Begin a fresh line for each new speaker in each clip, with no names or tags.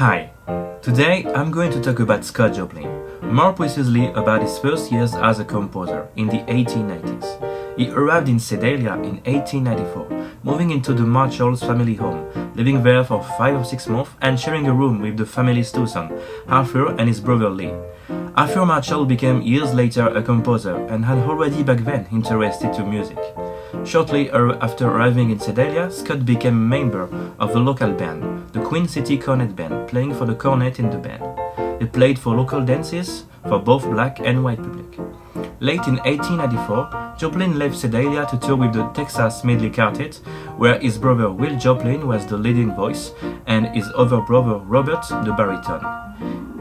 Hi, today I'm going to talk about Scott Joplin, more precisely about his first years as a composer in the 1890s. He arrived in Sedalia in 1894, moving into the Marshall's family home, living there for 5 or 6 months and sharing a room with the family's two sons, Arthur and his brother Lee. Arthur Marshall became years later a composer and had already back then interested in music. Shortly after arriving in Sedalia, Scott became a member of the local band, the Queen City Cornet Band, playing for the cornet in the band. He played for local dances for both black and white public. Late in 1894, Joplin left Sedalia to tour with the Texas Medley Quartet, where his brother Will Joplin was the leading voice and his other brother Robert the baritone.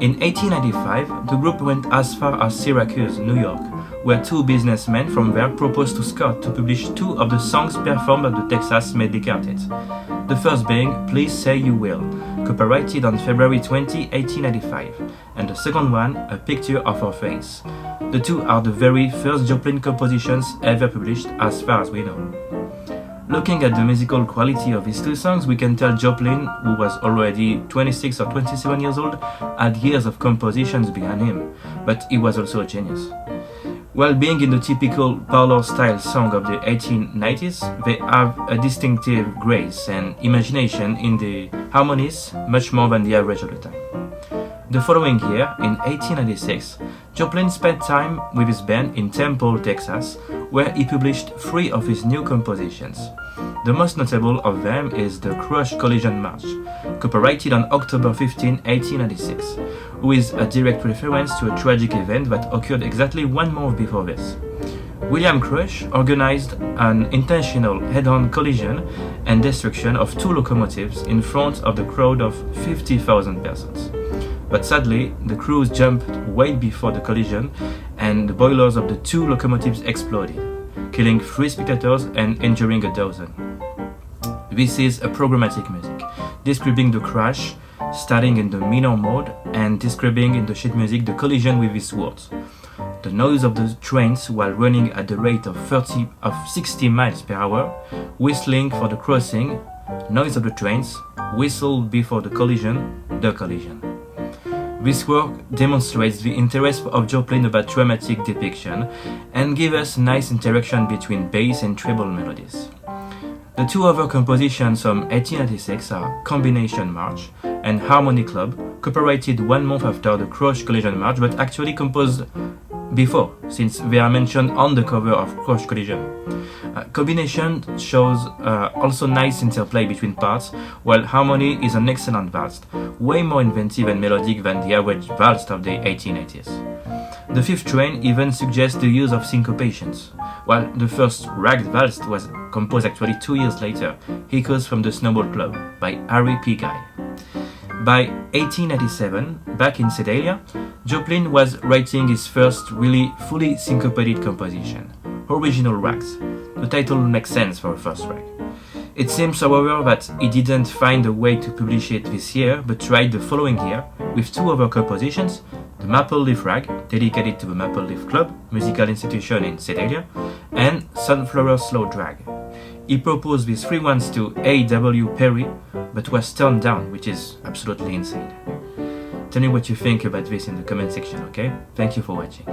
In 1895, the group went as far as Syracuse, New York, where two businessmen from there proposed to Scott to publish 2 of the songs performed by the Texas Medley Quartet. The first being Please Say You Will, copyrighted on February 20, 1895, and the second one, A Picture of Her Face. The two are the very first Joplin compositions ever published as far as we know. Looking at the musical quality of his 2 songs, we can tell Joplin, who was already 26 or 27 years old, had years of compositions behind him, but he was also a genius. While being in the typical parlor-style song of the 1890s, they have a distinctive grace and imagination in the harmonies, much more than the average of the time. The following year, in 1896, Joplin spent time with his band in Temple, Texas, where he published 3 of his new compositions. The most notable of them is the Crush Collision March, copyrighted on October 15, 1896, which is a direct reference to a tragic event that occurred exactly 1 month before this. William Crush organized an intentional head-on collision and destruction of 2 locomotives in front of the crowd of 50,000 persons. But sadly, the crews jumped way before the collision and the boilers of the 2 locomotives exploded, killing 3 spectators and injuring a dozen. This is a programmatic music, describing the crash, starting in the minor mode, and describing in the sheet music the collision with these words. The noise of the trains while running at the rate of 60 miles per hour, whistling for the crossing, noise of the trains, whistle before the collision. This work demonstrates the interest of Joplin about dramatic depiction and gives us nice interaction between bass and treble melodies. The 2 other compositions from 1896 are Combination March and Harmony Club, copyrighted 1 month after the Crush Collision March, but actually composed before, since they are mentioned on the cover of Crush Collision. Combination shows also nice interplay between parts, while Harmony is an excellent valse, way more inventive and melodic than the average valse of the 1880s. The 5th train even suggests the use of syncopations, while the first ragged valse was composed actually 2 years later, Echoes from the Snowball Club by Harry P. Guy. By 1897, back in Sedalia, Joplin was writing his first really fully syncopated composition, Original Rags. The title makes sense for a first rag. It seems, however, that he didn't find a way to publish it this year, but tried the following year with 2 other compositions, the Maple Leaf Rag, dedicated to the Maple Leaf Club, musical institution in Sedalia, and Sunflower Slow Drag. He proposed these 3 ones to A.W. Perry, but was turned down, which is absolutely insane. Tell me what you think about this in the comment section, okay? Thank you for watching.